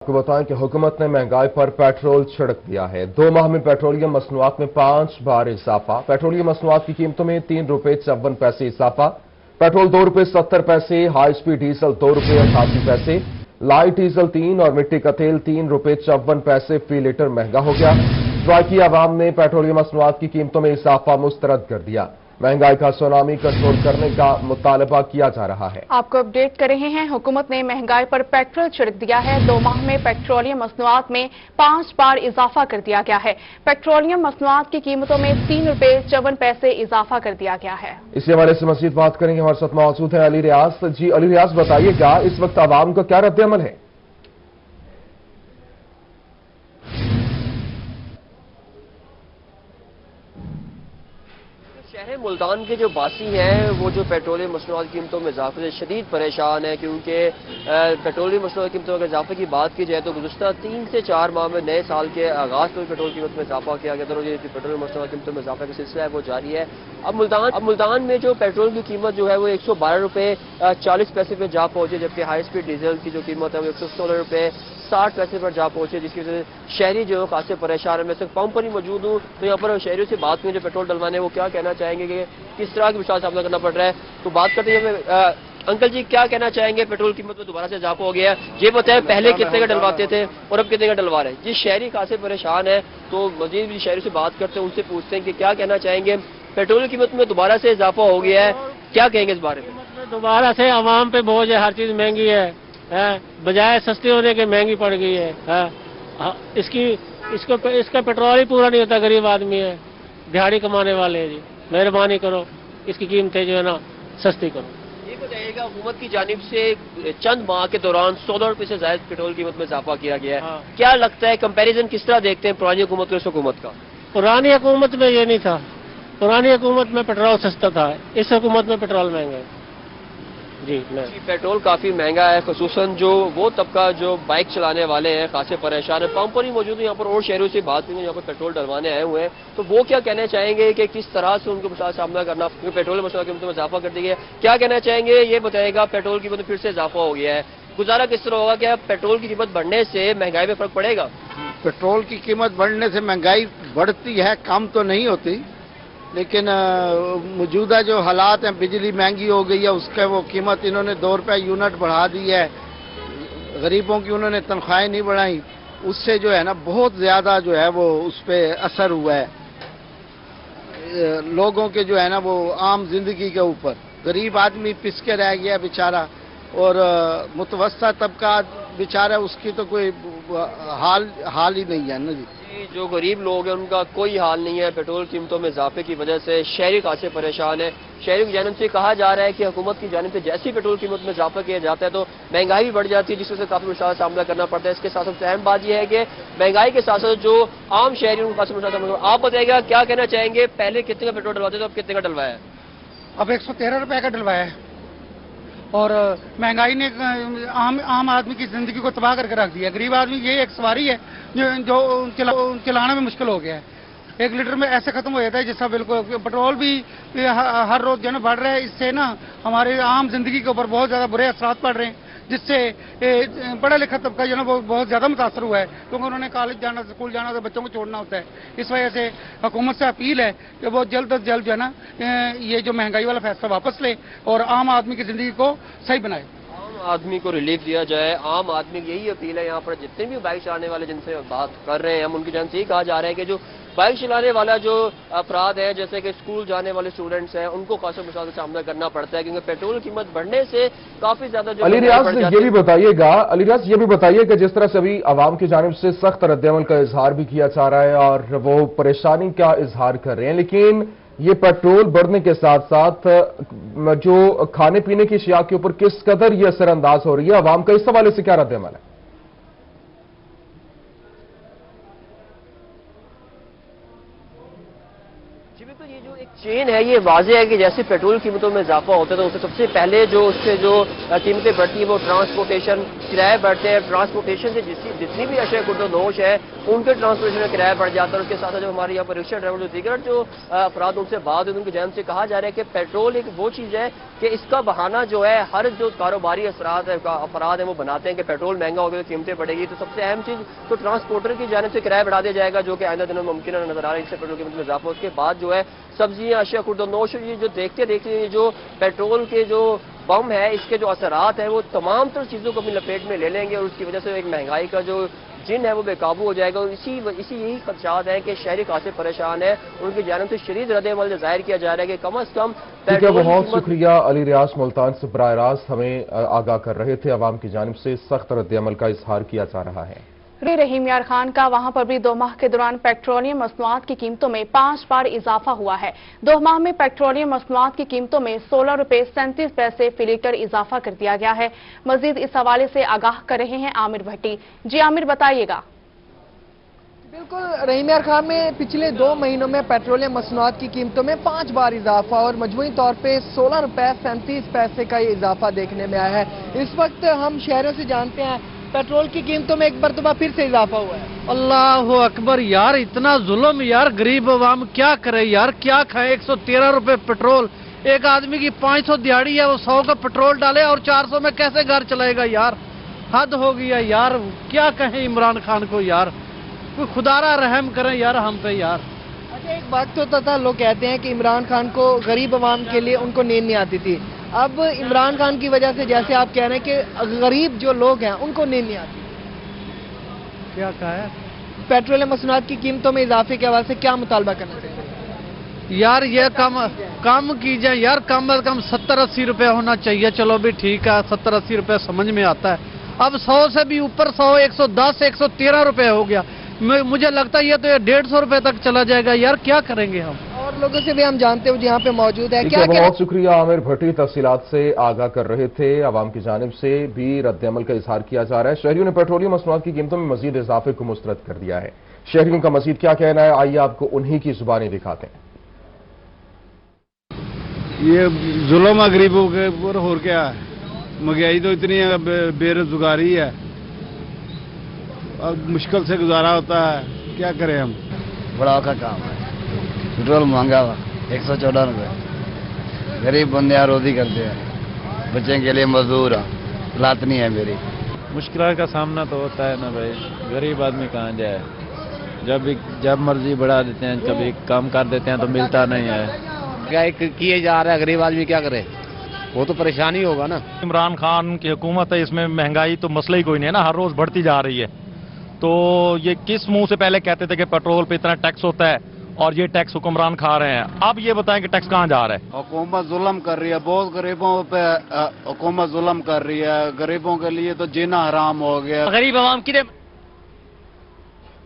आपको बताएं कि हुकूमत ने महंगाई पर पेट्रोल छिड़क दिया है। 2 माह में पेट्रोलियम मसनूआत में 5 बार इजाफा। पेट्रोलियम मसनूआत की कीमतों में 3 रुपए 54 पैसे इजाफा। पेट्रोल 2 रुपए 70 पैसे, हाई स्पीड डीजल 2 रुपए 88 पैसे, लाइट डीजल 3 और मिट्टी का तेल 3 रुपए 54 पैसे फी लीटर महंगा हो गया। ट्राकी आवाम ने पेट्रोलियम मसनूआत की कीमतों में इजाफा मुस्तरद कर दिया। महंगाई का सुनामी कंट्रोल करने का मुतालबा किया जा रहा है। आपको अपडेट कर रहे हैं। हुकूमत ने महंगाई पर पेट्रोल छिड़क दिया है। 2 माह में पेट्रोलियम मसनूआत में 5 बार इजाफा कर दिया गया है। पेट्रोलियम मसनूआत की कीमतों में 3 रुपए 54 पैसे इजाफा कर दिया गया है। इसी हवाले से मजीद बात करेंगे। हमारे साथ मौजूद है अली रियाज। जी अली रियाज, बताइएगा इस वक्त आवाम का क्या रद्द-ए-अमल है? शहर मुल्तान के जो बासी हैं वो जो पेट्रोलियम मसनूआत की कीमतों में इजाफे से शदीद परेशान है, क्योंकि पेट्रोलियम मसनूआत की कीमतों में इजाफे की बात की जाए तो गुज़श्ता 3 से 4 माह में नए साल के आगाज़ में पेट्रोल कीमत में इजाफा किया गया था। ये पेट्रोलियम मसनूआत की कीमतों में इजाफे का सिलसिला है वो जारी है। अब मुल्तान में जो पेट्रोल की कीमत जो है वो 112 रुपए 40 पैसे पे जा पहुंची, जबकि हाई स्पीड डीजल की जो कीमत है वो 116 रुपए 60 पैसे पर जा पहुंचे, जिसकी वजह से शहरी जो खासे परेशान है। मैं सिर्फ पंप पर ही मौजूद हूँ, तो यहाँ पर शहरियों से बात करें जो पेट्रोल डलवाने वो क्या कहना चाहेंगे कि किस तरह की मुश्किल सामना करना पड़ रहा है। तो बात करते हैं अंकल जी, क्या कहना चाहेंगे? पेट्रोल कीमत में दोबारा से इजाफा हो गया है, ये बताएं पहले कितने का डलवाते थे और अब कितने का डलवा रहे हैं? जी शहरी खासे परेशान है, तो मजीद भी शहरी से बात करते हैं, उनसे पूछते हैं कि क्या कहना चाहेंगे। पेट्रोल की कीमत में दोबारा से इजाफा हो गया है, क्या कहेंगे इस बारे में? दोबारा से आवाम पे बोझ है, हर चीज महंगी है, बजाय सस्ती होने के महंगी पड़ गई है। इसका पेट्रोल ही पूरा नहीं होता, गरीब आदमी है, दिहाड़ी कमाने वाले हैं। जी मेहरबानी करो, इसकी कीमतें जो है ना सस्ती करो। ये बताइएगा, हुकूमत की जानिब से चंद माह के दौरान 16 रुपए से ज्यादा पेट्रोल कीमत में इजाफा किया गया है। हाँ। क्या लगता है, कंपैरिजन किस तरह देखते हैं पुरानी हुकूमत को इस हुकूमत का? पुरानी हुकूमत में ये नहीं था, पुरानी हुकूमत में पेट्रोल सस्ता था, इस हुकूमत में पेट्रोल महंगा है। जी पेट्रोल काफी महंगा है, खुसूसन जो वो तबका जो बाइक चलाने वाले हैं खासे परेशान है। पंप पर ही मौजूद है यहाँ पर और शहरों से बात करेंगे यहाँ पर पेट्रोल डलवाने आए हुए हैं, तो वो क्या कहना चाहेंगे कि किस तरह से उनको सामना करना, क्योंकि पेट्रोल मसला कीमतों में इजाफा कर दी गया है। क्या कहना चाहेंगे, ये बताएगा पेट्रोल की कीमत फिर से इजाफा हो गया है, गुजारा किस तरह होगा? क्या पेट्रोल की कीमत बढ़ने से महंगाई में फर्क पड़ेगा? पेट्रोल की कीमत बढ़ने से महंगाई बढ़ती है, कम तो नहीं होती, लेकिन मौजूदा जो हालात हैं, बिजली महंगी हो गई है, उसका वो कीमत इन्होंने 2 रुपये यूनिट बढ़ा दी है, गरीबों की उन्होंने तनख्वाहें नहीं बढ़ाई, उससे जो है ना बहुत ज़्यादा जो है वो उस पर असर हुआ है लोगों के जो है ना वो आम जिंदगी के ऊपर। गरीब आदमी पिस के रह गया बेचारा, और मुतवस्ता तबका बेचारा उसकी तो कोई हाल ही नहीं है ना जी। जो गरीब लोग हैं उनका कोई हाल नहीं है। पेट्रोल कीमतों में इजाफे की वजह से शहरी खासे परेशान है। शहरी की जानिब से कहा जा रहा है कि हुकूमत की जानिब से जैसी पेट्रोल कीमत में इजाफा किया जाता है तो महंगाई भी बढ़ जाती है, जिससे से काफी मुश्किल का सामना करना पड़ता है। इसके साथ सबसे अहम बात यह है कि महंगाई के साथ साथ जो आम शहरी उनको काफी मुश्किल का सामना। आप बताइएगा, क्या कहना चाहेंगे, पहले कितने का पेट्रोल डलवाते थे, अब कितने का डलवाया है? अब 113 रुपए का डलवाया है, और महंगाई ने आम आदमी की जिंदगी को तबाह करके रख दिया। गरीब आदमी ये एक सवारी है जो चलाने में मुश्किल हो गया है। 1 लीटर में ऐसे खत्म हो जाता है जिसका बिल्कुल। पेट्रोल भी हर रोज जो है बढ़ रहा है, इससे ना हमारे आम जिंदगी के ऊपर बहुत ज्यादा बुरे असरात पड़ रहे हैं, जिससे पढ़ा लिखा तबका जो है वो बहुत ज्यादा मुतासर हुआ है, क्योंकि उन्होंने कॉलेज जाना, स्कूल जाना, तो बच्चों को छोड़ना होता है। इस वजह से हुकूमत से अपील है कि वो जल्द अज जल्द जो है ना ये जो महंगाई वाला फैसला वापस ले और आम आदमी की जिंदगी को सही बनाए, आम आदमी को रिलीफ दिया जाए। आम आदमी की यही अपील है। यहाँ पर जितने भी बाइक चलाने वाले जिनसे बात कर रहे हैं हम, उनकी जान से ही कहा जा रहा है कि जो बाइक चलाने वाला जो अपराध है, जैसे कि स्कूल जाने वाले स्टूडेंट्स हैं, उनको खासा मुश्किल का सामना करना पड़ता है, क्योंकि पेट्रोल की कीमत बढ़ने से काफी ज्यादा जो अली रियाज ये भी बताइएगा, कि जिस तरह से अभी आवाम की जानिब से सख्त रद्द-ए-अमल का इजहार भी किया जा रहा है और वो परेशानी का इजहार कर रहे हैं, लेकिन ये पेट्रोल बढ़ने के साथ साथ जो खाने पीने की अशिया के ऊपर किस कदर ये असरअंदाज हो रही है, आवाम का इस हवाले से क्या रद्द-ए-अमल है? जी बिल्कुल, ये जो एक चेन है ये वाज़ेह है कि जैसे पेट्रोल कीमतों में इजाफा होता है तो उससे सबसे पहले जो उससे जो कीमतें बढ़ती हैं वो ट्रांसपोर्टेशन किराए बढ़ते हैं। ट्रांसपोर्टेशन से जितनी भी अशे खुर्दोनोश है उनके ट्रांसपोर्टेशन में किराया बढ़ जाता है। और उसके साथ जो हमारे यहाँ पर रिक्शा ड्राइवर जो दीगर जो अफराद उनसे बात हुई उनकी जानब से कहा जा रहा है कि पेट्रोल एक वो चीज़ है कि इसका बहाना जो है हर जो कारोबारी अफराद हैं वो बनाते हैं कि पेट्रोल महंगा हो गया तो कीमतें बढ़ेगी। तो सबसे अहम चीज़ तो ट्रांसपोर्टर की जानब से किराया बढ़ा दिया जाएगा जो कि आइंदा दिनों में मुमकिन नजर आ रहा है। इससे पेट्रोल कीमत में इजाफा उसके बाद जो है सब्जियां अशिया खुर्दोनोश जो देखते देखते जो पेट्रोल के जो बम है इसके जो असरात हैं वो तमाम तर चीज़ों को अपनी लपेट में ले लेंगे और उसकी वजह से एक महंगाई का जो जिन है वो बेकाबू हो जाएगा। और इसी यही खदशात है कि शहरी खासे परेशान है। उनकी जानिब से शदीद रद्द-ए-अमल जाहिर किया जा रहा है कि कम अज कम ठीक है, बहुत शुक्रिया अली रियाज मुल्तान से बराह रास्त हमें आगाह कर रहे थे। अवाम की जानिब से सख्त रद्द-ए-अमल का इजहार किया जा रहा है। रहीम यार खान का वहां पर भी 2 माह के दौरान पेट्रोलियम मसनूआत की कीमतों में 5 बार इजाफा हुआ है। 2 माह में पेट्रोलियम मसनूआत की कीमतों में 16 रुपए 37 पैसे फी लीटर इजाफा कर दिया गया है। मजीद इस हवाले से आगाह कर रहे हैं आमिर भट्टी। जी आमिर, बताइएगा। बिल्कुल, रहीम यार खान में पिछले 2 महीनों में पेट्रोलियम मसनूआत की कीमतों में 5 बार इजाफा और मजमूई तौर पे 16 रुपए 37 पैसे का ये इजाफा देखने में आया है। इस वक्त हम शहरों से जानते हैं पेट्रोल की कीमतों में एक मरतबा फिर से इजाफा हुआ है। अल्लाह अकबर यार, इतना जुल्म यार, गरीब अवाम क्या करे यार, क्या खाए। 113 रुपए पेट्रोल, एक आदमी की 500 दिहाड़ी है वो 100 का पेट्रोल डाले और 400 में कैसे घर चलाएगा यार। हद हो गया यार, क्या कहें इमरान खान को यार, कोई खुदारा रहम करें यार हम पे यार। अच्छा, एक वक्त होता था लोग कहते हैं कि इमरान खान को गरीब अवाम के लिए उनको नींद नहीं आती थी। अब इमरान खान की वजह से जैसे आप कह रहे हैं कि गरीब जो लोग हैं उनको नींद नहीं आती। क्या कहा है? पेट्रोलियम मसनूआत की कीमतों में इजाफे के हवाले से क्या मुतालबा करना चाहिए? यार ये कम कीजिए यार, कम अज कम 70-80 रुपए होना चाहिए। चलो भी ठीक है, 70-80 रुपए समझ में आता है। अब 100 से भी ऊपर 100, 110, 113 रुपए हो गया। मुझे लगता है ये तो 150 रुपए तक चला जाएगा यार, क्या करेंगे हम। और लोगों से भी हम जानते हैं यहाँ पे मौजूद है। क्या बहुत शुक्रिया आमिर भट्टी, तफसीलात से आगाह कर रहे थे। आवाम की जानिब से भी रद्द-ए-अमल का इजहार किया जा रहा है। शहरियों ने पेट्रोलियम मसनूआत की कीमतों में मजीद इजाफे को मुस्तरद कर दिया है। शहरियों का मजीद क्या कहना है, आइए आपको उन्हीं की जुबानी दिखाते हैं। ये जुल्म है गरीबों के ऊपर, और क्या है। महंगाई तो इतनी है, बेरोजगारी है, अब मुश्किल से गुजारा होता है, क्या करें हम। बड़ा औखा काम है, पेट्रोल महंगा हुआ 114 रुपये, गरीब बंदे यहाँ रोजी करते हैं, बच्चे के लिए मजदूर हालात नहीं है मेरी। मुश्किल का सामना तो होता है ना भाई, गरीब आदमी कहाँ जाए। जब मर्जी बढ़ा देते हैं, कभी कम कर देते हैं तो मिलता नहीं है। क्या किए जा रहा है, गरीब आदमी क्या करे, वो तो परेशानी होगा ना। इमरान खान की हुकूमत है, इसमें महंगाई तो मसला ही कोई नहीं है ना, हर रोज बढ़ती जा रही है। तो ये किस मुंह से पहले कहते थे कि पेट्रोल पे इतना टैक्स होता है और ये टैक्स हुक्मरान खा रहे हैं, अब ये बताएं कि टैक्स कहाँ जा रहा है। हुकूमत जुल्म कर रही है, बहुत गरीबों पे हुकूमत जुल्म कर रही है। गरीबों के लिए तो जीना हराम हो गया। गरीब आवाम की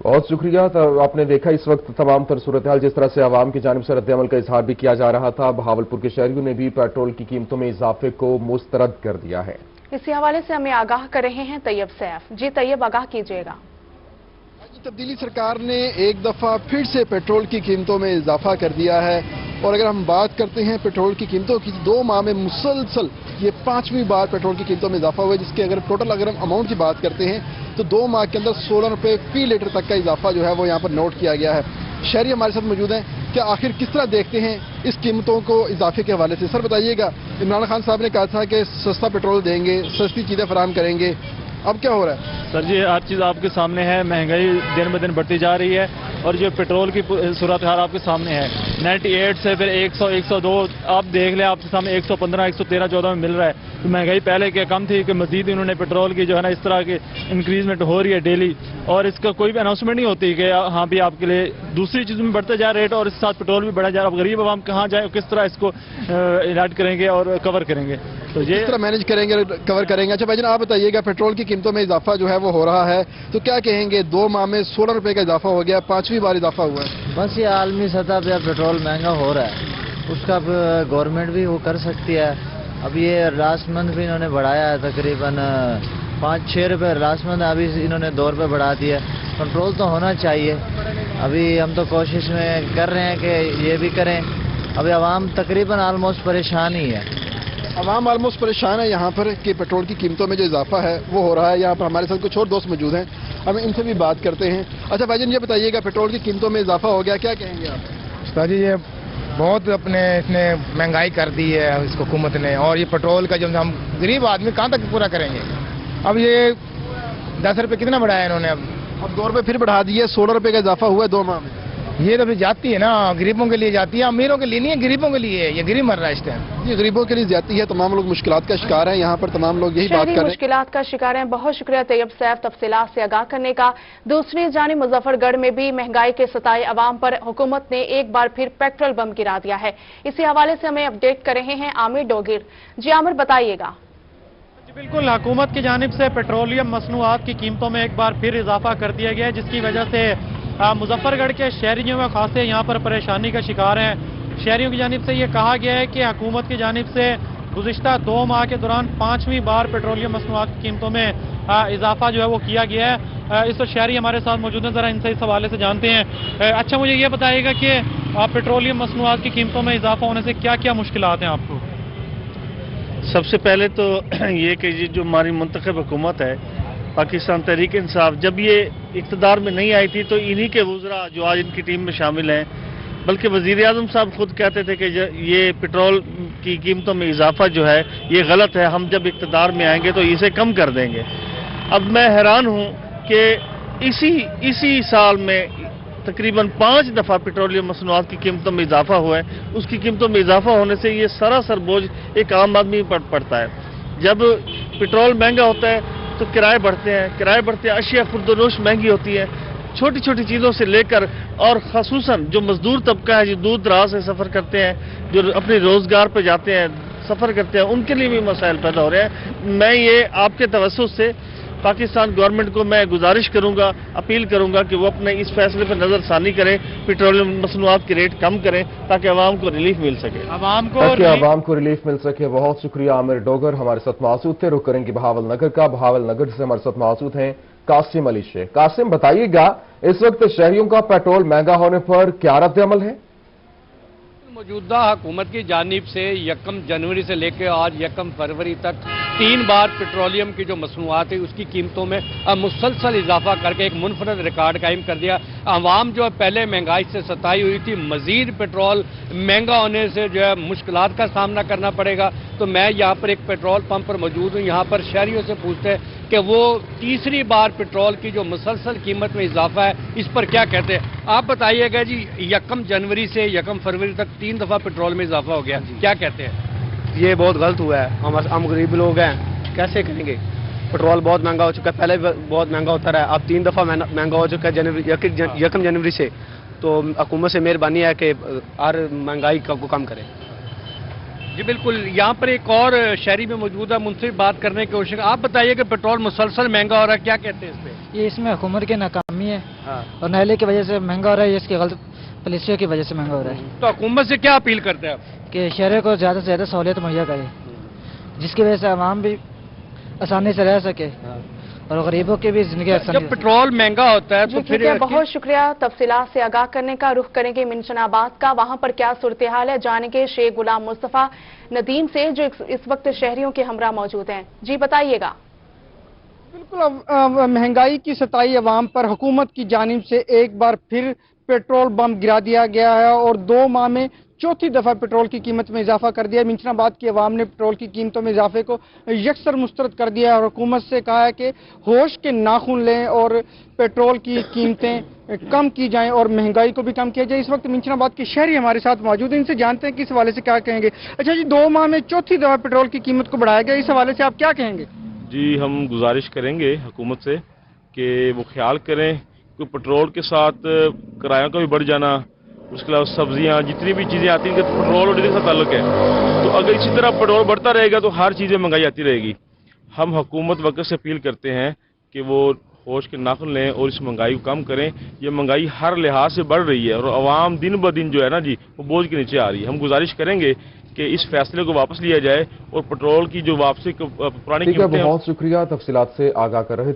बहुत शुक्रिया। तो आपने देखा इस वक्त तमाम तर सूरत हाल, जिस तरह से आवाम की जानिब से रद्द-ए-अमल का इजहार भी किया जा रहा था। बहावलपुर के शहरियों ने भी पेट्रोल की कीमतों में इजाफे को मुस्तरद कर दिया है। इसी हवाले से हमें आगाह कर रहे हैं तैयब सैफ। जी तैयब, आगाह कीजिएगा। तब्दीली सरकार ने एक दफा फिर से पेट्रोल की कीमतों में इजाफा कर दिया है। और अगर हम बात करते हैं पेट्रोल की कीमतों की, 2 माह में मुसलसल ये 5वीं बार पेट्रोल की कीमतों में इजाफा हुआ है, जिसके अगर टोटल अगर हम अमाउंट की बात करते हैं तो 2 माह के अंदर 16 रुपए फी लीटर तक का इजाफा जो है वो यहाँ पर नोट किया गया है। शहरी हमारे साथ मौजूद हैं, क्या आखिर किस तरह देखते हैं इस कीमतों को इजाफे के हवाले से। सर बताइएगा, इमरान खान साहब ने कहा था कि सस्ता पेट्रोल देंगे, सस्ती चीज़ें फराहम करेंगे, अब क्या हो रहा है? सर जी, हर चीज़ आपके सामने है, महंगाई दिन ब दिन बढ़ती जा रही है और जो पेट्रोल की सूरत हाल आपके सामने है, 98 से फिर 100, 102, आप देख लें आपके सामने 115, 113, 14 में मिल रहा है। तो महंगाई पहले क्या कम थी कि मजीद इन्होंने पेट्रोल की जो है ना इस तरह की इंक्रीजमेंट हो रही है डेली, और इसका कोई भी अनाउंसमेंट नहीं होती कि हाँ भी आपके लिए दूसरी चीज़ में बढ़ते जा रेट और इसके साथ पेट्रोल भी बढ़ा जा रहा है। अब गरीब आवाम कहाँ जाए, किस तरह इसको इलाज करेंगे और कवर करेंगे, तो ये किस तरह मैनेज करेंगे, कवर करेंगे। अच्छा भाईजान, आप बताइएगा, पेट्रोल की कीमतों में इजाफा जो है वो हो रहा है, तो क्या कहेंगे? 2 माह में 16 रुपए का इजाफा हो गया, 5वीं बार इजाफा हुआ है। बस ये आलमी सतह पे पेट्रोल महंगा हो रहा है, उसका गवर्नमेंट भी वो कर सकती है। अब ये लास्ट मंथ भी इन्होंने बढ़ाया है, तकरीबन 5-6 रुपए लास्ट मंथ, अभी इन्होंने 2 रुपए बढ़ा दिया। कंट्रोल तो होना चाहिए। अभी हम तो कोशिश में कर रहे हैं कि ये भी करें। अभी आवाम तकरीबन ऑलमोस्ट परेशान ही है। आवाम ऑलमोस्ट परेशान है यहाँ पर कि पेट्रोल की कीमतों में जो इजाफा है वो हो रहा है। यहाँ पर हमारे साथ कुछ और दोस्त मौजूद हैं, हम इनसे भी बात करते हैं। अच्छा भाईजान, ये बताइएगा पेट्रोल की कीमतों में इजाफा हो गया, क्या कहेंगे आप? उस्ताद जी, ये बहुत अपने इसने महंगाई कर दी है इस हुकूमत ने, और ये पेट्रोल का जो हम गरीब आदमी कहाँ तक पूरा करेंगे। अब ये 10 रुपये कितना बढ़ाया इन्होंने, अब 2 रुपये फिर बढ़ा दिए, 16 रुपये का इजाफा हुआ है 2 माह में। ये तो फिर जाती है ना, गरीबों के लिए जाती है, अमीरों के लिए नहीं है, गरीबों के लिए है। ये गरीब मर रहा है इस टाइम। ये गरीबों के लिए जाती है, तमाम लोग मुश्किलात का शिकार हैं। यहाँ पर तमाम लोग यही बात कर रहे हैं, मुश्किलात का शिकार हैं। बहुत शुक्रिया तैयब सैफ तफसीलात से आगाह करने का। दूसरी जानिब मुजफ्फरगढ़ में भी महंगाई के सताए अवाम पर हुकूमत ने एक बार फिर पेट्रोल बम गिरा दिया है। इसी हवाले से हमें अपडेट कर रहे हैं आमिर डोगिर। जी आमिर, बताइएगा। बिल्कुल, हुकूमत की जानिब से पेट्रोलियम मसनूआत की कीमतों में एक बार फिर इजाफा कर दिया गया है, जिसकी वजह से मुजफ्फरगढ़ के शहरियों में खासे यहाँ पर परेशानी का शिकार हैं। शहरियों की जानिब से ये कहा गया है कि हुकूमत की जानिब से गुज़िश्ता 2 माह के दौरान 5वीं बार पेट्रोलियम मसनूआत की कीमतों में इजाफा जो है वो किया गया है। इस वक्त शहरी हमारे साथ मौजूद हैं, ज़रा इनसे इस हवाले से जानते हैं। अच्छा, मुझे ये बताइएगा कि पेट्रोलियम मसनूआत की कीमतों में इजाफा होने से क्या क्या मुश्किलात हैं आपको? सबसे पहले तो ये कि ये जो हमारी मुंतखब हुकूमत है पाकिस्तान तहरीक इंसाफ, जब ये इक़्तिदार में नहीं आई थी तो इन्हीं के वज़रा जो आज इनकी टीम में शामिल हैं, बल्कि वज़ीर आज़म साहब खुद कहते थे कि ये पेट्रोल की कीमतों में इजाफा जो है ये गलत है, हम जब इक़्तिदार में आएंगे तो इसे कम कर देंगे। अब मैं हैरान हूँ कि इसी साल में तकरीबन 5 दफ़ा पेट्रोलियम मसनूआत की कीमतों में इजाफा हुआ है। उसकी कीमतों में इजाफा होने से ये सरासर बोझ एक आम आदमी पर पड़ता है। जब पेट्रोल महंगा होता है तो किराए बढ़ते हैं, अशिया खुर्दनोश महंगी होती है। छोटी छोटी चीज़ों से लेकर और ख़ुसूसन जो मजदूर तबका है, जो दूर दराज से सफ़र करते हैं, जो अपने रोज़गार पर जाते हैं, सफ़र करते हैं, उनके लिए भी मसाइल पैदा हो रहे हैं। मैं ये आपके तवज्जुह से पाकिस्तान गवर्नमेंट को मैं गुजारिश करूंगा, अपील करूंगा कि वो अपने इस फैसले पर नजरसानी करें, पेट्रोलियम मसनूआत की रेट कम करें ताकि आवाम को रिलीफ मिल सके। आवाम को रिलीफ मिल सके। बहुत शुक्रिया आमिर डोगर हमारे साथ मौजूद थे। रुख करेंगे बहावल नगर का। बहावल नगर से हमारे साथ मौजूद हैं कासिम अली शेख। कासिम, बताइएगा इस वक्त शहरियों का पेट्रोल महंगा होने पर क्या रद्द अमल है? मौजूदा हुकूमत की जानिब से 1 जनवरी से लेकर आज 1 फरवरी तक 3 बार पेट्रोलियम की जो मसनूआत है उसकी कीमतों में मुसलसल इजाफा करके एक मुनफरद रिकॉर्ड कायम कर दिया। आवाम जो है पहले महंगाई से सताई हुई थी, मजीद पेट्रोल महंगा होने से जो है मुश्किलात का सामना करना पड़ेगा। तो मैं यहाँ पर एक पेट्रोल पंप पर मौजूद हूँ। यहाँ पर शहरियों से पूछते हैं कि वो तीसरी बार पेट्रोल की जो मुसलसल कीमत में इजाफा है इस पर क्या कहते हैं। आप बताइएगा जी, 1 जनवरी से 1 फरवरी तक 3 दफ़ा पेट्रोल में इजाफा हो गया, क्या कहते हैं? ये बहुत गलत हुआ है। हम गरीब लोग हैं, कैसे करेंगे? पेट्रोल बहुत महंगा हो चुका है, पहले बहुत महंगा होता रहा, अब 3 दफ़ा महंगा हो चुका है 1 जनवरी से। तो हुकूमत से मेहरबानी है कि हर महंगाई को कम करे। जी बिल्कुल, यहाँ पर एक और शहरी में मौजूद है, मुझसे बात करने की कोशिश। आप बताइए कि पेट्रोल मुसलसल महंगा हो रहा है, क्या कहते हैं इस पे? ये इसमें हुकूमत की नाकामी है और नाले की वजह से महंगा हो रहा है, इसकी गलत पॉलिसियों की वजह से महंगा हो रहा है। तो हुकूमत से क्या अपील करते हैं आप? कि शहरों को ज़्यादा से ज़्यादा सहूलियत मुहैया करे, जिसकी वजह से आवाम भी आसानी से रह सके और गरीबों की भी जिंदगी आसान। जब पेट्रोल महंगा होता है तो फिर बहुत शुक्रिया तफसीलात से आगाह करने का। रुख करेंगे मिंशनाबाद का, वहां पर क्या सूरत हाल है जानेंगे शेख गुलाम मुस्तफा नदीम से जो इस वक्त शहरियों के हमरा मौजूद हैं। जी बताइएगा। बिल्कुल, अब महंगाई की सताई अवाम पर हुकूमत की जानिब से एक बार फिर पेट्रोल बम गिरा दिया गया है और 2 माह में चौथी दफा पेट्रोल की कीमत में इजाफा कर दिया। मिंशनाबाद की आवाम ने पेट्रोल की कीमतों में इजाफे को यकसर मुस्तरद कर दिया और हुकूमत से कहा है कि होश के नाखून लें और पेट्रोल की कीमतें कम की जाएं और महंगाई को भी कम किया जाए। इस वक्त मिंशनाबाद के शहरी हमारे साथ मौजूद हैं, इनसे जानते हैं कि इस हवाले से क्या कहेंगे। अच्छा जी, 2 माह में चौथी दफा पेट्रोल की कीमत को बढ़ाया गया, इस हवाले से आप क्या कहेंगे? जी, हम गुजारिश करेंगे हुकूमत से कि वो ख्याल करें कि पेट्रोल के साथ किरायों का भी बढ़ जाना, उसके अलावा सब्जियां, जितनी भी चीज़ें आती हैं कि पेट्रोल और डीजल का ताल्लुक है, तो अगर इसी तरह पेट्रोल बढ़ता रहेगा तो हर चीज़ें महंगाई आती रहेगी। हम हुकूमत वक्त से अपील करते हैं कि वो होश के नाखुन लें और इस महंगाई को कम करें। ये महंगाई हर लिहाज से बढ़ रही है और आवाम दिन ब दिन जो है ना जी वो बोझ के नीचे आ रही है। हम गुजारिश करेंगे कि इस फैसले को वापस लिया जाए और पेट्रोल की जो वापसी पुरानी कीमतें। बहुत शुक्रिया, तफसीलात से आगाह कर रहे थे।